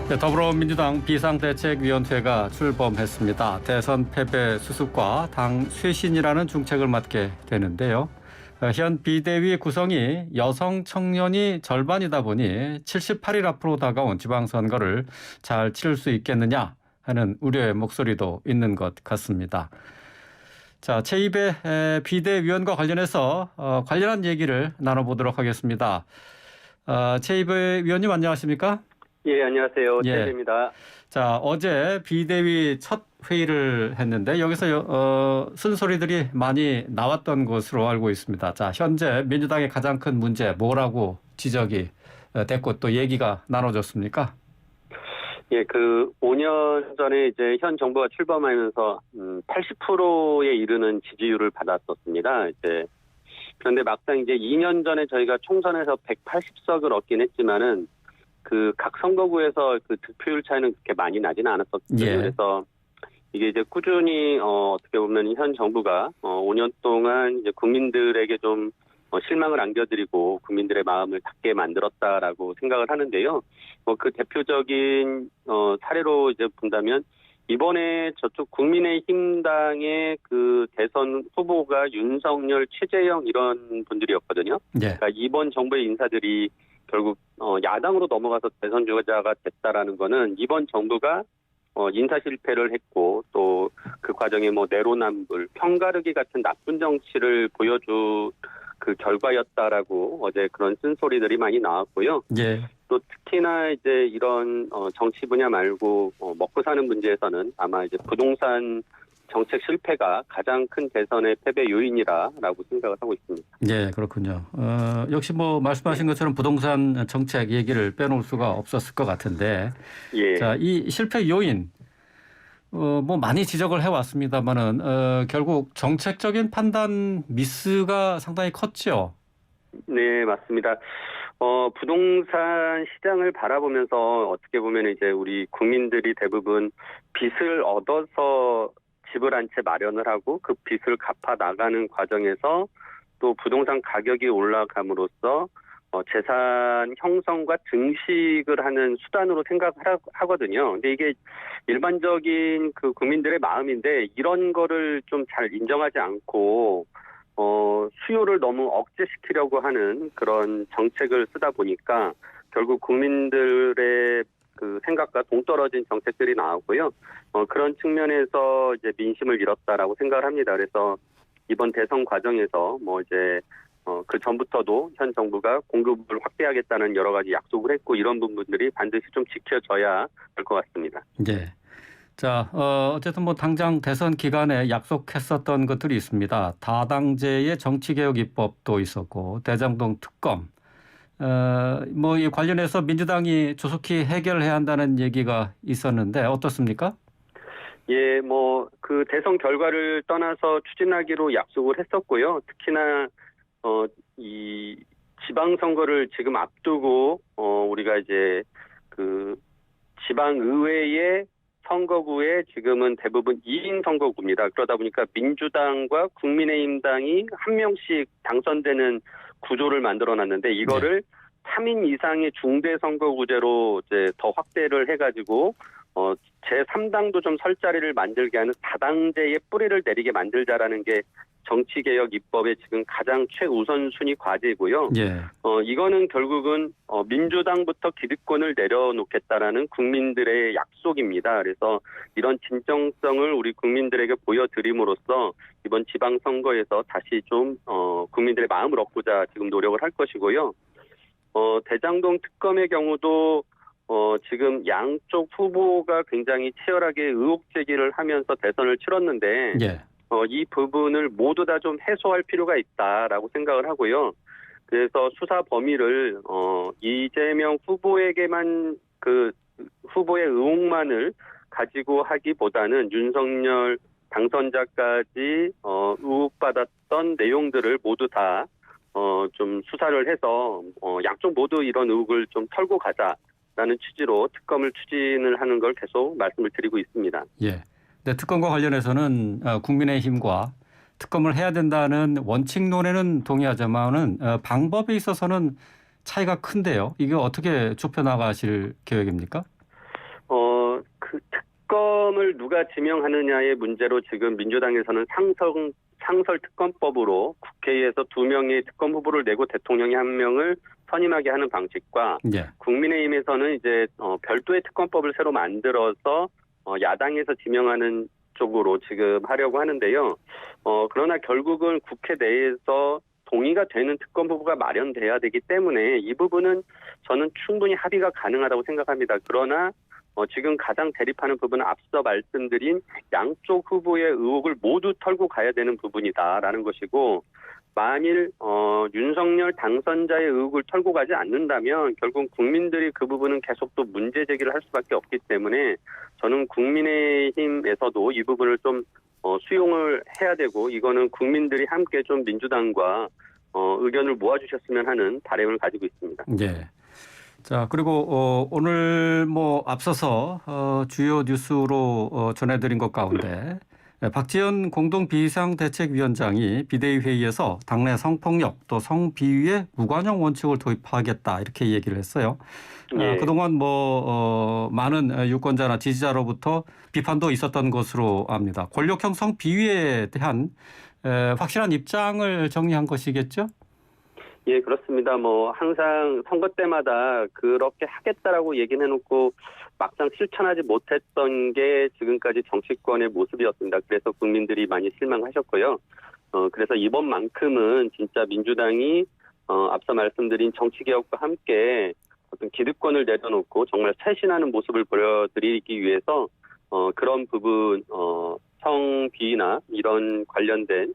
네, 더불어민주당 비상대책위원회가 출범했습니다. 대선 패배 수습과 당 쇄신이라는 중책을 맡게 되는데요. 현 비대위 구성이 여성 청년이 절반이다 보니 78일 앞으로 다가온 지방선거를 잘 치를 수 있겠느냐 하는 우려의 목소리도 있는 것 같습니다. 자, 제2의 비대위원과 관련해서 관련한 얘기를 나눠보도록 하겠습니다. 제2의 위원님 안녕하십니까? 예, 안녕하세요. 예. 최재입니다. 자, 어제 비대위 첫 회의를 했는데 여기서 쓴소리들이 많이 나왔던 것으로 알고 있습니다. 자, 현재 민주당의 가장 큰 문제 뭐라고 지적이 됐고 또 얘기가 나눠졌습니까? 예, 5년 전에 이제 현 정부가 출범하면서 80%에 이르는 지지율을 받았었습니다. 그런데 막상 이제 2년 전에 저희가 총선에서 180석을 얻긴 했지만은 각 선거구에서 득표율 차이는 그렇게 많이 나지는 않았었거든요. 예. 그래서 이게 이제 꾸준히 어떻게 보면 현 정부가 5년 동안 이제 국민들에게 좀 실망을 안겨드리고 국민들의 마음을 닫게 만들었다라고 생각을 하는데요. 그 대표적인 사례로 이제 본다면 이번에 저쪽 국민의힘당의 대선 후보가 윤석열, 최재형 이런 분들이었거든요. 예. 그러니까 이번 정부의 인사들이 결국 야당으로 넘어가서 대선 주자가 됐다라는 거는 이번 정부가 인사 실패를 했고 또 그 과정에 내로남불, 편가르기 같은 나쁜 정치를 보여준 결과였다라고 어제 그런 쓴소리들이 많이 나왔고요. 예. 또 특히나 이제 이런 정치 분야 말고 먹고 사는 문제에서는 아마 이제 부동산 정책 실패가 가장 큰 대선의 패배 요인이라고 생각을 하고 있습니다. 예, 그렇군요. 역시 말씀하신 것처럼 부동산 정책 얘기를 빼놓을 수가 없었을 것 같은데. 예. 자, 이 실패 요인 많이 지적을 해왔습니다만은 결국 정책적인 판단 미스가 상당히 컸죠. 네, 맞습니다. 부동산 시장을 바라보면서 어떻게 보면 이제 우리 국민들이 대부분 빚을 얻어서 집을 한 채 마련을 하고 그 빚을 갚아 나가는 과정에서 또 부동산 가격이 올라감으로써 재산 형성과 증식을 하는 수단으로 생각을 하거든요. 근데 이게 일반적인 국민들의 마음인데 이런 거를 좀 잘 인정하지 않고 수요를 너무 억제시키려고 하는 그런 정책을 쓰다 보니까 결국 국민들의 생각과 동떨어진 정책들이 나오고요. 그런 측면에서 이제 민심을 잃었다라고 생각을 합니다. 그래서 이번 대선 과정에서 그 전부터도 현 정부가 공급을 확대하겠다는 여러 가지 약속을 했고 이런 부분들이 반드시 좀 지켜져야 할 것 같습니다. 네. 자, 어쨌든 당장 대선 기간에 약속했었던 것들이 있습니다. 다당제의 정치개혁 입법도 있었고 대장동 특검. 이 관련해서 민주당이 조속히 해결해야 한다는 얘기가 있었는데 어떻습니까? 예, 대선 결과를 떠나서 추진하기로 약속을 했었고요. 특히나 이 지방선거를 지금 앞두고 우리가 이제 지방의회의 선거구에 지금은 대부분 2인 선거구입니다. 그러다 보니까 민주당과 국민의힘당이 한 명씩 당선되는 구조를 만들어놨는데 이거를 3인 이상의 중대 선거구제로 이제 더 확대를 해가지고 제3당도 좀 설 자리를 만들게 하는 다당제의 뿌리를 내리게 만들자라는 게 정치개혁 입법의 지금 가장 최우선 순위 과제고요. 예. 이거는 결국은 민주당부터 기득권을 내려놓겠다라는 국민들의 약속입니다. 그래서 이런 진정성을 우리 국민들에게 보여드림으로써 이번 지방선거에서 다시 좀 국민들의 마음을 얻고자 지금 노력을 할 것이고요. 대장동 특검의 경우도 지금 양쪽 후보가 굉장히 치열하게 의혹 제기를 하면서 대선을 치렀는데 예. 이 부분을 모두 다 좀 해소할 필요가 있다라고 생각을 하고요. 그래서 수사 범위를 이재명 후보에게만 후보의 의혹만을 가지고 하기보다는 윤석열 당선자까지 의혹받았던 내용들을 모두 다 좀 수사를 해서 양쪽 모두 이런 의혹을 좀 털고 가자라는 취지로 특검을 추진을 하는 걸 계속 말씀을 드리고 있습니다. 예. 네, 특검과 관련해서는 국민의힘과 특검을 해야 된다는 원칙론에는 동의하지만은 방법에 있어서는 차이가 큰데요. 이게 어떻게 좁혀나가실 계획입니까? 특검을 누가 지명하느냐의 문제로 지금 민주당에서는 상설 특검법으로 국회에서 2명의 특검 후보를 내고 대통령이 1명을 선임하게 하는 방식과 예. 국민의힘에서는 이제 별도의 특검법을 새로 만들어서 야당에서 지명하는 쪽으로 지금 하려고 하는데요. 그러나 결국은 국회 내에서 동의가 되는 특검 후보가 마련돼야 되기 때문에 이 부분은 저는 충분히 합의가 가능하다고 생각합니다. 그러나 지금 가장 대립하는 부분은 앞서 말씀드린 양쪽 후보의 의혹을 모두 털고 가야 되는 부분이다라는 것이고, 만일 윤석열 당선자의 의혹을 털고 가지 않는다면 결국 국민들이 그 부분은 계속 또 문제 제기를 할 수밖에 없기 때문에 저는 국민의힘에서도 이 부분을 좀 수용을 해야 되고, 이거는 국민들이 함께 좀 민주당과 의견을 모아주셨으면 하는 바람을 가지고 있습니다. 예. 자, 그리고 오늘 뭐 앞서서 주요 뉴스로 전해드린 것 가운데 박지원 공동 비상대책위원장이 비대위 회의에서 당내 성폭력 또 성비위의 무관용 원칙을 도입하겠다 이렇게 얘기를 했어요. 예. 그동안 뭐 많은 유권자나 지지자로부터 비판도 있었던 것으로 압니다. 권력형 성비위에 대한 확실한 입장을 정리한 것이겠죠? 예, 그렇습니다. 뭐 항상 선거 때마다 그렇게 하겠다라고 얘기는 해놓고 막상 실천하지 못했던 게 지금까지 정치권의 모습이었습니다. 그래서 국민들이 많이 실망하셨고요. 그래서 이번만큼은 진짜 민주당이 앞서 말씀드린 정치개혁과 함께 어떤 기득권을 내려놓고 정말 쇄신하는 모습을 보여드리기 위해서 그런 부분 성비나 이런 관련된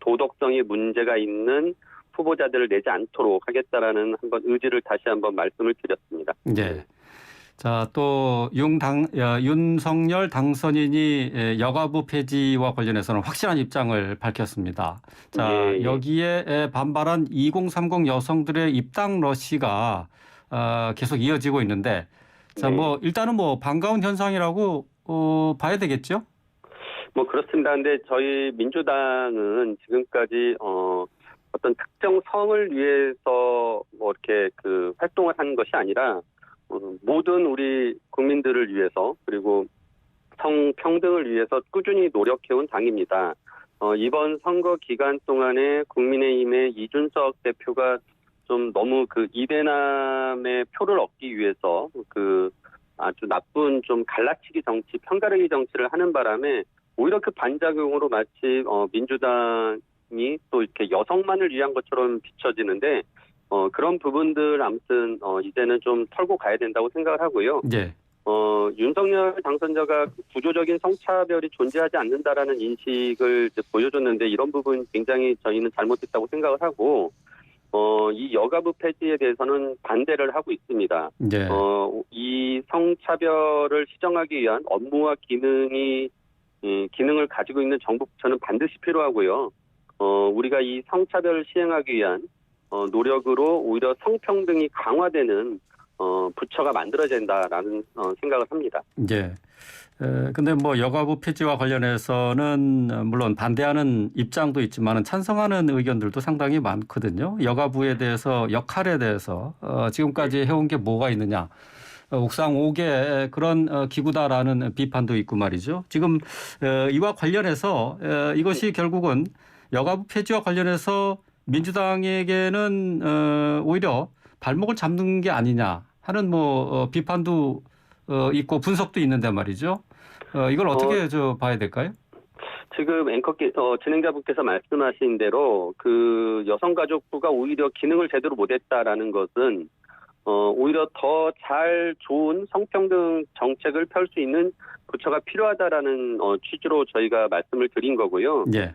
도덕성의 문제가 있는 후보자들을 내지 않도록 하겠다라는 한번 의지를 다시 한번 말씀을 드렸습니다. 네. 자, 또 윤석열 당선인이 여가부 폐지와 관련해서는 확실한 입장을 밝혔습니다. 자, 예. 여기에 반발한 2030 여성들의 입당 러시가 계속 이어지고 있는데, 자, 네. 뭐 일단은 뭐 반가운 현상이라고 봐야 되겠죠? 뭐 그렇습니다. 근데 저희 민주당은 지금까지 어떤 특정 성을 위해서 뭐 이렇게 그 활동을 한 것이 아니라 모든 우리 국민들을 위해서, 그리고 성평등을 위해서 꾸준히 노력해온 당입니다. 이번 선거 기간 동안에 국민의힘의 이준석 대표가 좀 너무 그 이대남의 표를 얻기 위해서 그 아주 나쁜 좀 갈라치기 정치, 편가르기 정치를 하는 바람에 오히려 그 반작용으로 마치 민주당이 또 이렇게 여성만을 위한 것처럼 비춰지는데 그런 부분들 아무튼 이제는 좀 털고 가야 된다고 생각을 하고요. 예. 윤석열 당선자가 구조적인 성차별이 존재하지 않는다라는 인식을 이제 보여줬는데 이런 부분 굉장히 저희는 잘못했다고 생각을 하고 이 여가부 폐지에 대해서는 반대를 하고 있습니다. 예. 이 성차별을 시정하기 위한 업무와 기능을 가지고 있는 정부 부처는 반드시 필요하고요. 우리가 이 성차별을 시행하기 위한 노력으로 오히려 성평등이 강화되는 부처가 만들어야 된다라는 생각을 합니다. 예. 근데 뭐 여가부 폐지와 관련해서는 물론 반대하는 입장도 있지만 찬성하는 의견들도 상당히 많거든요. 여가부에 대해서 역할에 대해서 지금까지 해온 게 뭐가 있느냐. 옥상 5개 그런 기구다라는 비판도 있고 말이죠. 지금 이와 관련해서 이것이 결국은 여가부 폐지와 관련해서 민주당에게는 오히려 발목을 잡는 게 아니냐 하는 뭐 비판도 있고 분석도 있는데 말이죠. 이걸 어떻게 봐야 될까요? 지금 진행자분께서 말씀하신 대로 그 여성가족부가 오히려 기능을 제대로 못했다라는 것은 오히려 더 잘 좋은 성평등 정책을 펼 수 있는 부처가 필요하다라는 취지로 저희가 말씀을 드린 거고요. 예.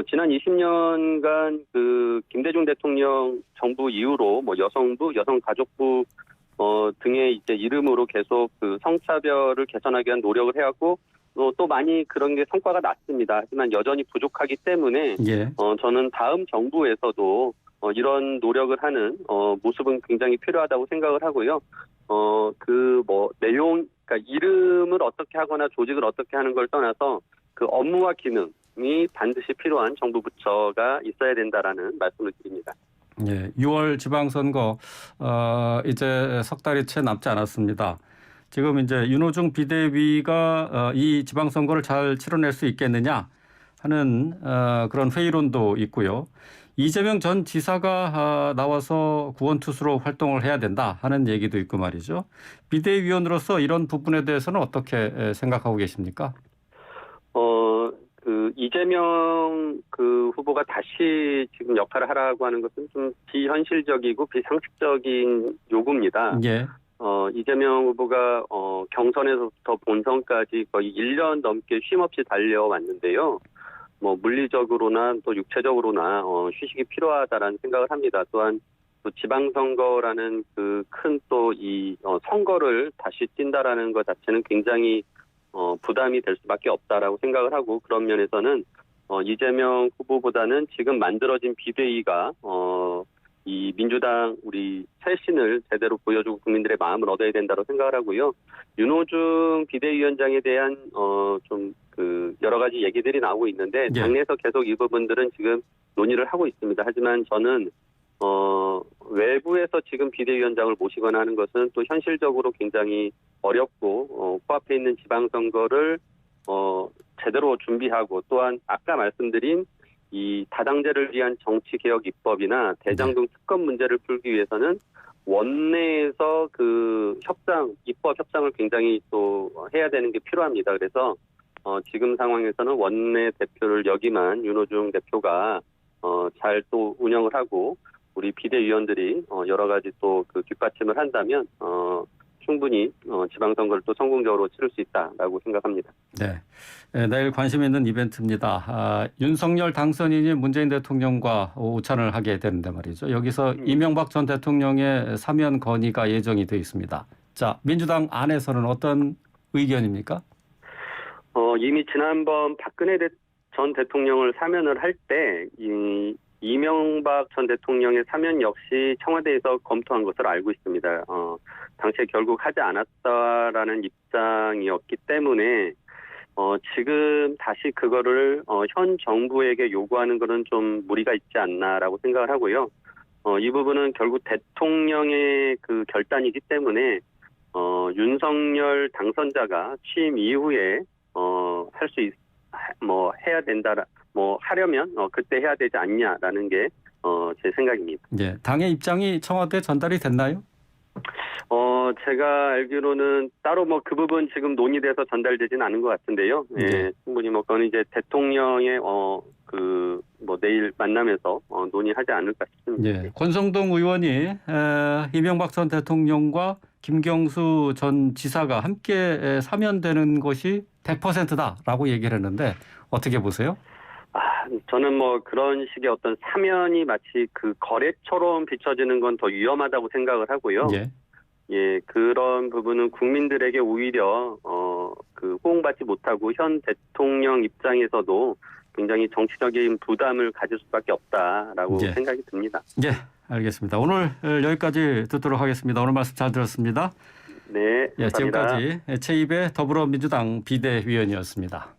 지난 20년간 그 김대중 대통령 정부 이후로 뭐 여성부, 여성가족부 등의 이제 이름으로 계속 그 성차별을 개선하기 위한 노력을 해왔고 또 많이 그런 게 성과가 났습니다. 하지만 여전히 부족하기 때문에 예. 저는 다음 정부에서도 이런 노력을 하는 모습은 굉장히 필요하다고 생각을 하고요. 그 뭐 내용, 그러니까 이름을 어떻게 하거나 조직을 어떻게 하는 걸 떠나서 그 업무와 기능이 반드시 필요한 정부 부처가 있어야 된다라는 말씀을 드립니다. 예. 6월 지방선거 이제 석 달이 채 남지 않았습니다. 지금 이제 윤호중 비대위가 이 지방선거를 잘 치러낼 수 있겠느냐 하는 그런 회의론도 있고요. 이재명 전 지사가 나와서 구원투수로 활동을 해야 된다 하는 얘기도 있고 말이죠. 비대위원으로서 이런 부분에 대해서는 어떻게 생각하고 계십니까? 이재명 후보가 다시 지금 역할을 하라고 하는 것은 좀 비현실적이고 비상식적인 요구입니다. 예. 이재명 후보가 경선에서부터 본선까지 거의 1년 넘게 쉼없이 달려왔는데요. 뭐 물리적으로나 또 육체적으로나 휴식이 필요하다라는 생각을 합니다. 또한 또 지방선거라는 그 큰 또 이 선거를 다시 뛴다라는 것 자체는 굉장히 부담이 될 수밖에 없다라고 생각을 하고, 그런 면에서는 이재명 후보보다는 지금 만들어진 비대위가 이 민주당 우리 쇄신을 제대로 보여주고 국민들의 마음을 얻어야 된다고 생각을 하고요. 윤호중 비대위원장에 대한 좀 여러 가지 얘기들이 나오고 있는데 예. 당내에서 계속 이 부분들은 지금 논의를 하고 있습니다. 하지만 저는 외부에서 지금 비대위원장을 모시거나 하는 것은 또 현실적으로 굉장히 어렵고 코앞에 있는 지방선거를 제대로 준비하고, 또한 아까 말씀드린 이 다당제를 위한 정치개혁 입법이나 대장동 특검 문제를 풀기 위해서는 원내에서 그 입법 협상을 굉장히 또 해야 되는 게 필요합니다. 그래서 지금 상황에서는 원내 대표를 역임한 윤호중 대표가 잘 또 운영을 하고 우리 비대위원들이 여러 가지 또 그 뒷받침을 한다면 충분히 지방선거를 또 성공적으로 치를 수 있다라고 생각합니다. 네. 내일 관심 있는 이벤트입니다. 윤석열 당선인이 문재인 대통령과 오찬을 하게 되는데 말이죠. 여기서 이명박 전 대통령의 사면 건의가 예정이 되어 있습니다. 자, 민주당 안에서는 어떤 의견입니까? 이미 지난번 박근혜 전 대통령을 사면을 할 때 이명박 전 대통령의 사면 역시 청와대에서 검토한 것으로 알고 있습니다. 당시에 결국 하지 않았다라는 입장이었기 때문에 지금 다시 그거를 현 정부에게 요구하는 것은 좀 무리가 있지 않나라고 생각을 하고요. 이 부분은 결국 대통령의 그 결단이기 때문에 윤석열 당선자가 취임 이후에 할 수 해야 된다, 하려면 그때 해야 되지 않냐라는 게 제 생각입니다. 예, 당의 입장이 청와대에 전달이 됐나요? 제가 알기로는 따로 그 부분 지금 논의돼서 전달되지는 않은 것 같은데요. 예, 네. 충분히 그건 이제 대통령의 내일 만나면서 논의하지 않을까 싶습니다. 예, 권성동 의원이 이명박 전 대통령과 김경수 전 지사가 함께 사면되는 것이 100%다라고 얘기를 했는데 어떻게 보세요? 저는 그런 식의 어떤 사면이 마치 그 거래처럼 비춰지는 건 더 위험하다고 생각을 하고요. 예. 예, 그런 부분은 국민들에게 오히려 호응받지 못하고 현 대통령 입장에서도 굉장히 정치적인 부담을 가질 수밖에 없다라고 예. 생각이 듭니다. 예, 알겠습니다. 오늘 여기까지 듣도록 하겠습니다. 오늘 말씀 잘 들었습니다. 네, 감사합니다. 지금까지 최입의 더불어민주당 비대위원이었습니다.